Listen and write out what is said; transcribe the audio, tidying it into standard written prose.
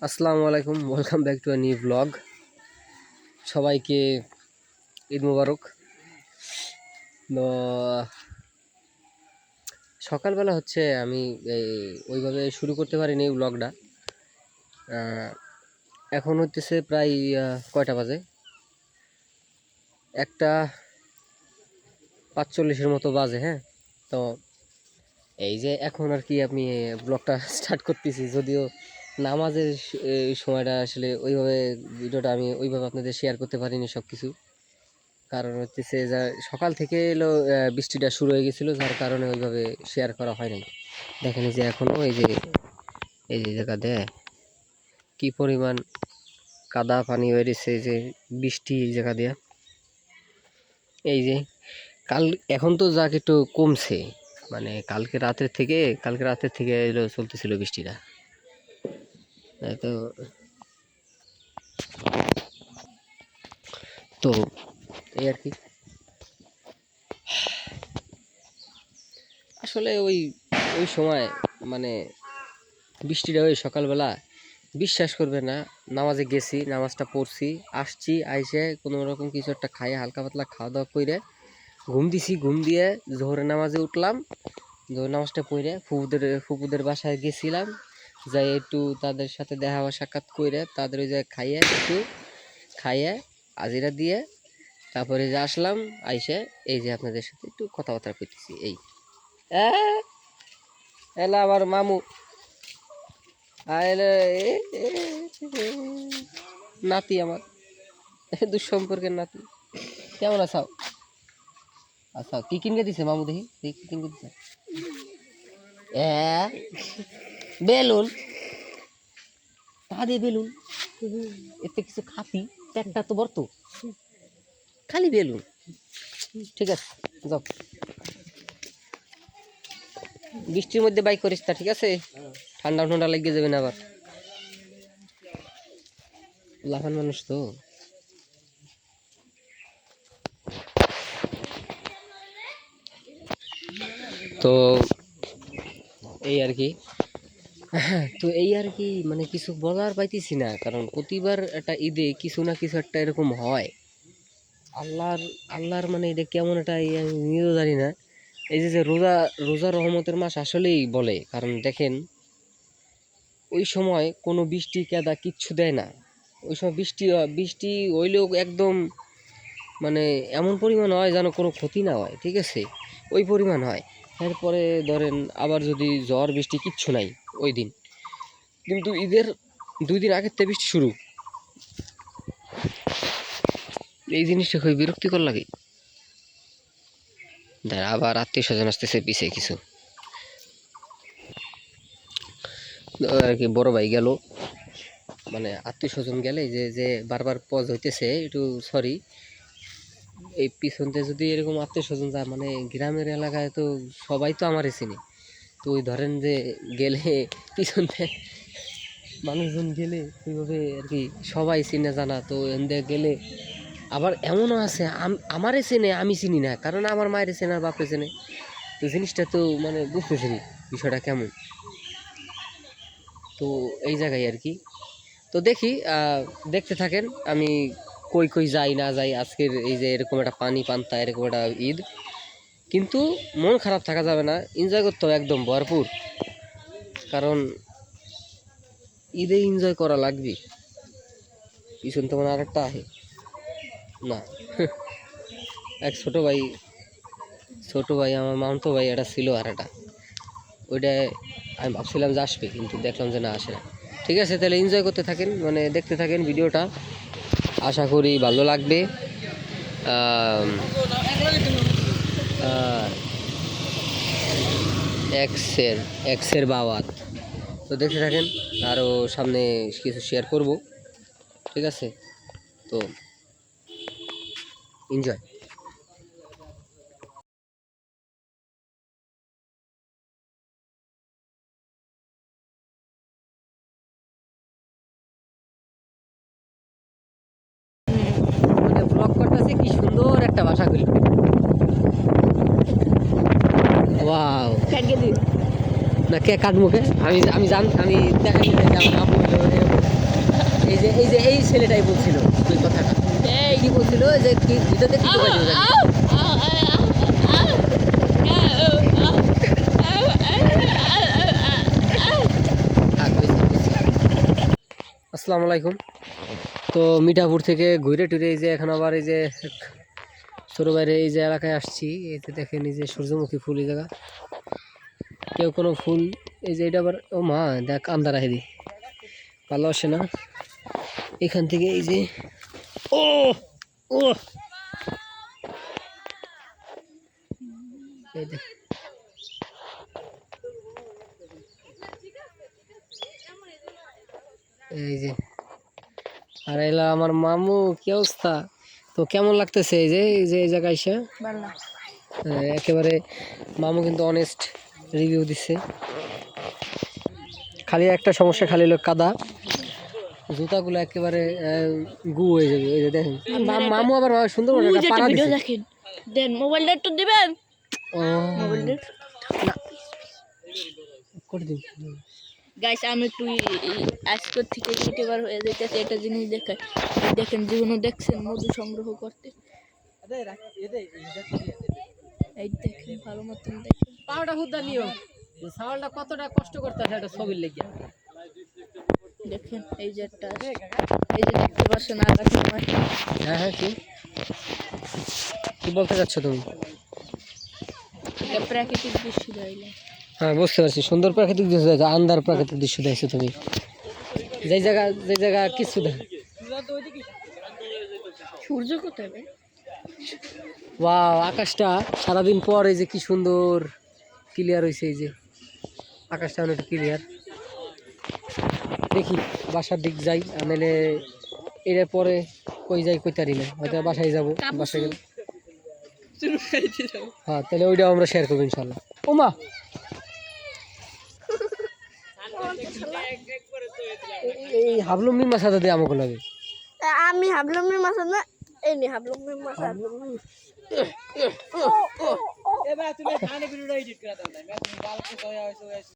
আসসালামু আলাইকুম, welcome back to a new blog. সবাইকে ঈদ মুবারক। তো সকালবেলা হচ্ছে আমি ওইভাবে শুরু করতে পারিনি এই ব্লগটা। এখন হচ্ছে প্রায় কয়টা বাজে, 1:45 মতো বাজে। হ্যাঁ, তো এই যে এখন আর কি আমি ব্লগটা স্টার্ট করতেছি, যদিও নামাজের সময়টা আসলে ওইভাবে ভিডিওটা আমি ওইভাবে আপনাদের শেয়ার করতে পারিনি সব কিছু। কারণ হচ্ছে যা সকাল থেকে এলো বৃষ্টিটা শুরু হয়ে গেছিলো, যার কারণে ওইভাবে শেয়ার করা হয় নাই। দেখেন এই যে এখনও এই যে জায়গা দেয় কি পরিমাণ কাদা পানি বেরিয়েছে, এই যে বৃষ্টি এই জায়গা দেয়া। এই যে এখন তো যাক একটু কমছে, মানে কালকে রাতের থেকে এলো চলতেছিল বৃষ্টিটা। তো তো এই আর কি। আসলে ওই ওই সময় মানে বৃষ্টিটা ওই সকালবেলা বিশ্বাস করবে না, নামাজে গেছি, নামাজটা পড়ছি, আসছি, আইসে কোনো রকম কিছু একটা খাইয়ে হালকা পাতলা খাওয়া দাওয়া করে ঘুম দিছি। ঘুম দিয়ে জোহরের নামাজে উঠলাম। জোহর নামাজটা পড়ে ফুপুদের বাসায় গেছিলাম, যাই একটু তাদের সাথে দেখা সাক্ষাৎ করে তাদের ওই জায়গায় খাইয়ে আজিরা দিয়ে তারপরে যে আসলাম, আইসে এই যে আপনাদের সাথে একটু কথাবার্তা করতেছি। এই এলা আমার মামু নাতি, আমার দুঃসম্পর্কের নাতি। কেমন আছো? আচ্ছা, কি কিনকে দিছে মামু? দেখি কি কিনকে দিছে। বেলুন, তা দিয়ে বেলুন, এতে কিছু খাতি, একটা তো বর্ত, খালি বেলুন। ঠিক আছে, যাও, বৃষ্টির মধ্যে বাইক করিস তা, ঠিক আছে? ঠান্ডা ঠান্ডা লেগে যাবে না আবার, লাফান মানুষ তো। তো এই আর কি। তো এই আর কি, মানে কিছু বলার পাইতেছি না, কারণ প্রতিবার একটা ঈদে কিছু না কিছু একটা এরকম হয়। আল্লাহর মানে এটা কেমন একটা আমি নিজেও জানি না। এই যে রোজা রহমতের মাস আসলেই বলে, কারণ দেখেন ওই সময় কোনো বৃষ্টি কেদা কিচ্ছু দেয় না। ওই সময় বৃষ্টি হইলেও একদম মানে এমন পরিমাণ হয় যেন কোনো ক্ষতি না হয়, ঠিক আছে, ওই পরিমাণ হয়। এরপরে ধরেন আবার যদি ঝড় বৃষ্টি কিচ্ছু নাই ওই দিন, কিন্তু ঈদের 2 দিন আগের থেকে বৃষ্টি শুরু। এই জিনিসটা খুবই বিরক্তিকর লাগে। আবার আত্মীয় স্বজন আসতেছে পিছিয়ে কিছু আর কি। বড় ভাই গেল, মানে আত্মীয় স্বজন গেলে যে যে বারবার পজ হইতেছে, একটু সরি। এই পিছনতে যদি এরকম আত্মীয় স্বজন যায়, মানে গ্রামের এলাকায় তো সবাই তো আমারই চিনি। তো ওই ধরেন যে গেলে পিছনতে মানুষজন গেলে ওইভাবে আর কি সবাই চিনে জানা, তো এনদে গেলে আবার এমনও আছে আমারে চেনে, আমি চিনি না, কারণ আমার মায়ের চেনে আর বাপরে চেনে। তো জিনিসটা তো মানে বুঝতেছি বিষয়টা কেমন। তো এই জায়গায় আর কি। তো দেখি, দেখতে থাকেন আমি কই কই যাই না যাই আজকের এই যে এরকম একটা পানি পান্তা, এরকম একটা ঈদ। কিন্তু মন খারাপ থাকা যাবে না, এনজয় করতে হবে একদম ভরপুর, কারণ ঈদে এনজয় করা লাগবে। পিছন তো মানে আরেকটা আহে না। এক ছোট ভাই আমার মামতো ভাই এটা ছিল, আর এটা ওইটা আমি ভাবছিলাম যে আসবে, কিন্তু দেখলাম যে না, আসে না। ঠিক আছে, তাহলে এনজয় করতে থাকেন, মানে দেখতে থাকেন ভিডিওটা, আশা করি ভালো লাগবে। এক্সের বাওয়াত, তো দেখতে থাকেন, আরও সামনে কিছু শেয়ার করব, ঠিক আছে? তো এনজয়। মানে ব্লগ করতেছে কি সুন্দর একটা ভাষা করি। ওয়াও, না কে কাটবো কে? আমি দেখাই, আমি দেখাই যে এই ছেলেটাই বলছিল ওই কথাটা। কি বলছিল যে কি ভিডিওতে কি করে দিও জানি। আসসালামু আলাইকুম। তো মিঠাপুর থেকে ঘুরে টুরে এই যে এখন আবার এই যে ছোট বাইরে এই যে এলাকায় আসছি। এই যে দেখেন এই যে সূর্যমুখী ফুল এই জায়গা, কেউ কোনো ফুল এই যে এটা আবার ও মা দেখ আন্দার হেদি ভালো আসে না এখান থেকে এই যে ও ও এই দেখ এই যে আর এলা আমার মামু কি অবস্থা। তো কেমন লাগতেছে এই জায়গায় এসে? একেবারে মামু কিন্তু অনেস্ট রিভিউ দিচ্ছে। খালি একটা সমস্যা, খালি হলো কাদা, জুতাগুলো একেবারে গু হয়ে যাবে। ওই যে দেখেন মামু আবার সুন্দর করে একটা পাড়া দিছে। দেন মোবাইলটা একটু দিবেন। ও মোবাইলটা না করে দিন। গাইস আমি একটু আজকের থেকে ইউটিউবার হয়ে যাইতেছে, একটা জিনিস দেখাই। দেখেন জীবনে দেখছেন মধু সংগ্রহ করতে। এই দেখেন ভালো মতন দেখেন পাউডার হুদা নিও, সাওয়ালটা কতটা কষ্ট করতে আছে একটা ছবির লেগে। দেখেন এই যে একটা এই যে দেখতে পাচ্ছেন আকাশ সময়। হ্যাঁ হ্যাঁ কি কি বলতে চাচ্ছ তুমি? এটা প্রাকৃতিক দৃশ্য দেখলে। হ্যাঁ বুঝতে পারছি, সুন্দর প্রাকৃতিক দৃশ্য দেখো, আন্দার প্রাকৃতিক দৃশ্য দেখছো তুমি। যে জায়গা কিছু দেখ। সূর্য কোথায় ভাই? ওয়াও, আকাশটা সারাদিন পর এই যে কি সুন্দর ক্লিয়ার হয়েছে। এই যে আকাশটা অনেক ক্লিয়ার। দেখি বাসার দিক যাই, নাহলে এর পরে কই যাই কইতারি না, হয়তো বাসায় যাবো। বাসায় গেলে হ্যাঁ তাহলে ওইটাও আমরা শেয়ার করবো ইনশাল্লাহ। ওমা এই হাবলুম মি মাছ দিয়ে আমাকে লাগে। আমি হাবলুম মাছ না, এই নি হাবলুম মাছ। এবার তুমি ধানে ভিডিওটা এডিট করে দাও না, তুমি ভালো করে হইছে